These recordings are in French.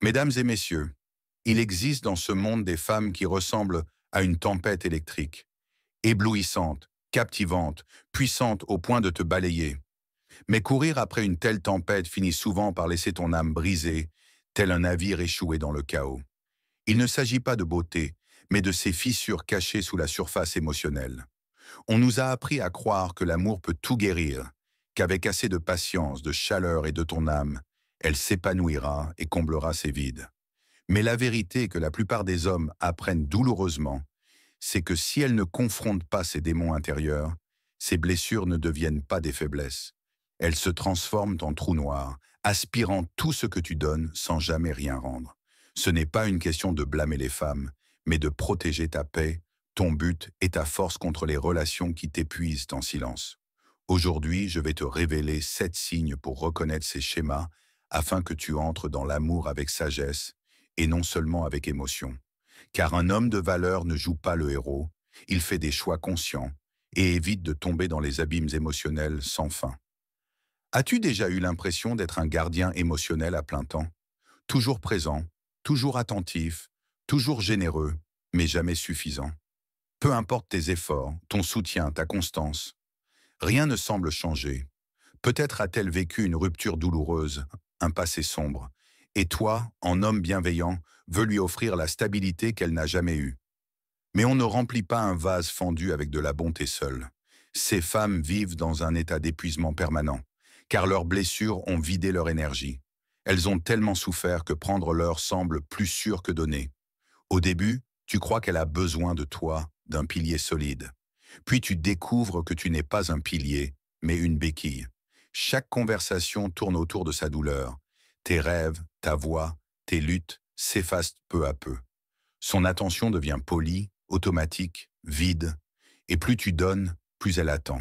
Mesdames et messieurs, il existe dans ce monde des femmes qui ressemblent à une tempête électrique, éblouissantes, captivantes, puissantes au point de te balayer. Mais courir après une telle tempête finit souvent par laisser ton âme brisée, tel un navire échoué dans le chaos. Il ne s'agit pas de beauté, mais de ces fissures cachées sous la surface émotionnelle. On nous a appris à croire que l'amour peut tout guérir, qu'avec assez de patience, de chaleur et de ton âme, elle s'épanouira et comblera ses vides. Mais la vérité que la plupart des hommes apprennent douloureusement, c'est que si elles ne confrontent pas ces démons intérieurs, ces blessures ne deviennent pas des faiblesses. Elles se transforment en trous noirs, aspirant tout ce que tu donnes sans jamais rien rendre. Ce n'est pas une question de blâmer les femmes, mais de protéger ta paix, ton but et ta force contre les relations qui t'épuisent en silence. Aujourd'hui, je vais te révéler 7 signes pour reconnaître ces schémas afin que tu entres dans l'amour avec sagesse et non seulement avec émotion. Car un homme de valeur ne joue pas le héros, il fait des choix conscients et évite de tomber dans les abîmes émotionnels sans fin. As-tu déjà eu l'impression d'être un gardien émotionnel à plein temps? Toujours présent, toujours attentif, toujours généreux, mais jamais suffisant. Peu importe tes efforts, ton soutien, ta constance, rien ne semble changer. Peut-être a-t-elle vécu une rupture douloureuse, un passé sombre, et toi, en homme bienveillant, veux lui offrir la stabilité qu'elle n'a jamais eue. Mais on ne remplit pas un vase fendu avec de la bonté seule. Ces femmes vivent dans un état d'épuisement permanent, car leurs blessures ont vidé leur énergie. Elles ont tellement souffert que prendre leur semble plus sûr que donner. Au début, tu crois qu'elle a besoin de toi, d'un pilier solide. Puis tu découvres que tu n'es pas un pilier, mais une béquille. Chaque conversation tourne autour de sa douleur. Tes rêves, ta voix, tes luttes s'effacent peu à peu. Son attention devient polie, automatique, vide, et plus tu donnes, plus elle attend.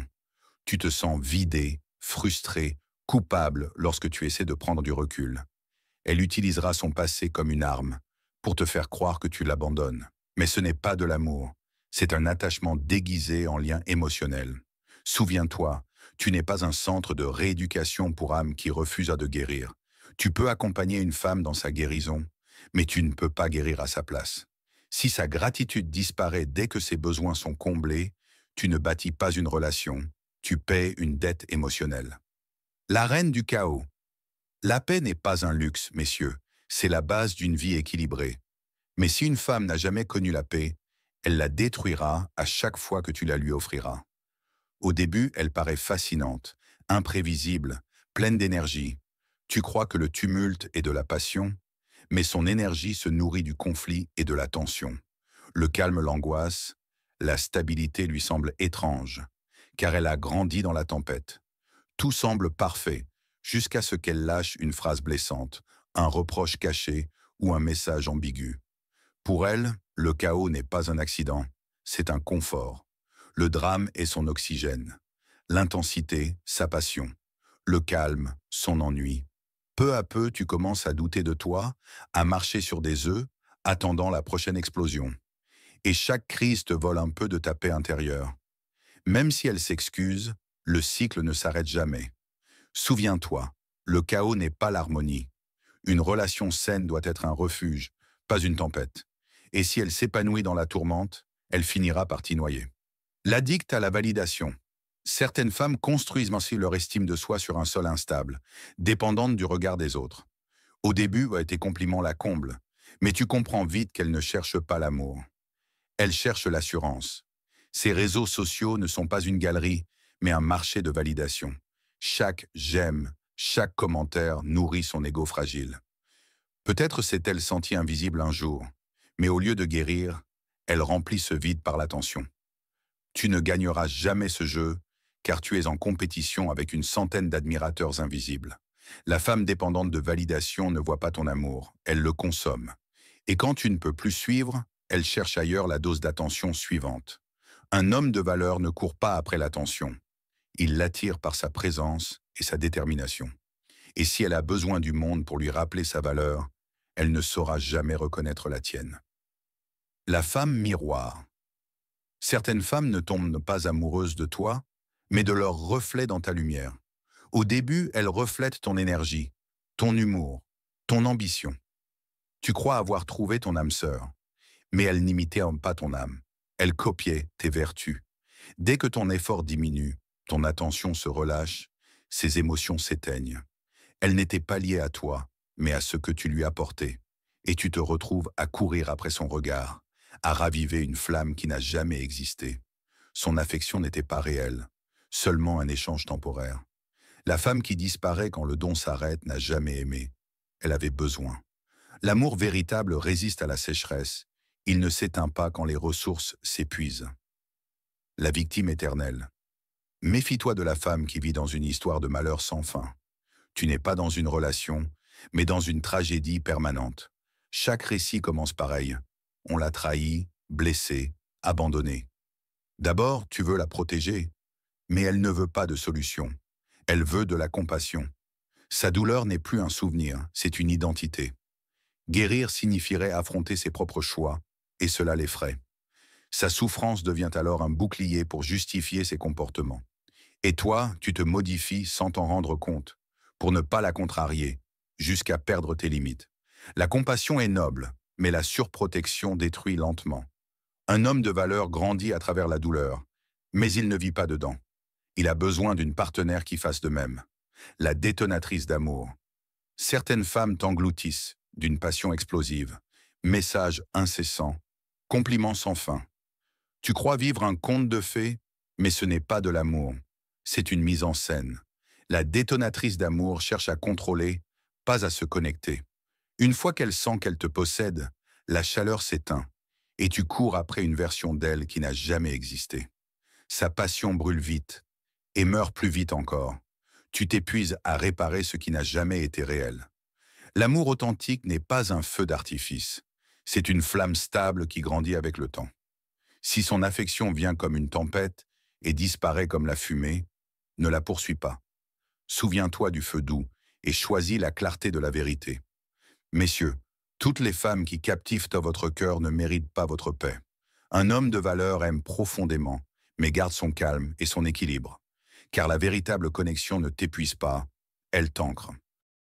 Tu te sens vidé, frustré, coupable lorsque tu essaies de prendre du recul. Elle utilisera son passé comme une arme, pour te faire croire que tu l'abandonnes. Mais ce n'est pas de l'amour, c'est un attachement déguisé en lien émotionnel. Souviens-toi, tu n'es pas un centre de rééducation pour âmes qui refusent de guérir. Tu peux accompagner une femme dans sa guérison, mais tu ne peux pas guérir à sa place. Si sa gratitude disparaît dès que ses besoins sont comblés, tu ne bâtis pas une relation, tu paies une dette émotionnelle. La reine du chaos. La paix n'est pas un luxe, messieurs, c'est la base d'une vie équilibrée. Mais si une femme n'a jamais connu la paix, elle la détruira à chaque fois que tu la lui offriras. Au début, elle paraît fascinante, imprévisible, pleine d'énergie. Tu crois que le tumulte est de la passion, mais son énergie se nourrit du conflit et de la tension. Le calme l'angoisse, la stabilité lui semble étrange, car elle a grandi dans la tempête. Tout semble parfait, jusqu'à ce qu'elle lâche une phrase blessante, un reproche caché ou un message ambigu. Pour elle, le chaos n'est pas un accident, c'est un confort. Le drame est son oxygène, l'intensité, sa passion, le calme, son ennui. Peu à peu, tu commences à douter de toi, à marcher sur des œufs, attendant la prochaine explosion. Et chaque crise te vole un peu de ta paix intérieure. Même si elle s'excuse, le cycle ne s'arrête jamais. Souviens-toi, le chaos n'est pas l'harmonie. Une relation saine doit être un refuge, pas une tempête. Et si elle s'épanouit dans la tourmente, elle finira par t'y noyer. L'addict à la validation. Certaines femmes construisent ainsi leur estime de soi sur un sol instable, dépendante du regard des autres. Au début, ouais, tes compliments la comblent, mais tu comprends vite qu'elles ne cherchent pas l'amour. Elles cherchent l'assurance. Ces réseaux sociaux ne sont pas une galerie, mais un marché de validation. Chaque j'aime, chaque commentaire nourrit son ego fragile. Peut-être s'est-elle sentie invisible un jour, mais au lieu de guérir, elle remplit ce vide par l'attention. Tu ne gagneras jamais ce jeu, car tu es en compétition avec une centaine d'admirateurs invisibles. La femme dépendante de validation ne voit pas ton amour, elle le consomme. Et quand tu ne peux plus suivre, elle cherche ailleurs la dose d'attention suivante. Un homme de valeur ne court pas après l'attention. Il l'attire par sa présence et sa détermination. Et si elle a besoin du monde pour lui rappeler sa valeur, elle ne saura jamais reconnaître la tienne. La femme miroir. Certaines femmes ne tombent pas amoureuses de toi, mais de leur reflet dans ta lumière. Au début, elles reflètent ton énergie, ton humour, ton ambition. Tu crois avoir trouvé ton âme sœur, mais elle n'imitait pas ton âme. Elle copiait tes vertus. Dès que ton effort diminue, ton attention se relâche, ses émotions s'éteignent. Elle n'était pas liée à toi, mais à ce que tu lui apportais. Et tu te retrouves à courir après son regard, à raviver une flamme qui n'a jamais existé. Son affection n'était pas réelle, seulement un échange temporaire. La femme qui disparaît quand le don s'arrête n'a jamais aimé. Elle avait besoin. L'amour véritable résiste à la sécheresse. Il ne s'éteint pas quand les ressources s'épuisent. La victime éternelle. Méfie-toi de la femme qui vit dans une histoire de malheur sans fin. Tu n'es pas dans une relation, mais dans une tragédie permanente. Chaque récit commence pareil. On l'a trahi, blessé, abandonné. D'abord, tu veux la protéger, mais elle ne veut pas de solution. Elle veut de la compassion. Sa douleur n'est plus un souvenir, c'est une identité. Guérir signifierait affronter ses propres choix, et cela l'effraie. Sa souffrance devient alors un bouclier pour justifier ses comportements. Et toi, tu te modifies sans t'en rendre compte, pour ne pas la contrarier, jusqu'à perdre tes limites. La compassion est noble, mais la surprotection détruit lentement. Un homme de valeur grandit à travers la douleur, mais il ne vit pas dedans. Il a besoin d'une partenaire qui fasse de même. La détonatrice d'amour. Certaines femmes t'engloutissent, d'une passion explosive. Messages incessants, compliments sans fin. Tu crois vivre un conte de fées, mais ce n'est pas de l'amour. C'est une mise en scène. La détonatrice d'amour cherche à contrôler, pas à se connecter. Une fois qu'elle sent qu'elle te possède, la chaleur s'éteint, et tu cours après une version d'elle qui n'a jamais existé. Sa passion brûle vite, et meurt plus vite encore. Tu t'épuises à réparer ce qui n'a jamais été réel. L'amour authentique n'est pas un feu d'artifice. C'est une flamme stable qui grandit avec le temps. Si son affection vient comme une tempête et disparaît comme la fumée, ne la poursuis pas. Souviens-toi du feu doux et choisis la clarté de la vérité. Messieurs, toutes les femmes qui captivent votre cœur ne méritent pas votre paix. Un homme de valeur aime profondément, mais garde son calme et son équilibre. Car la véritable connexion ne t'épuise pas, elle t'ancre.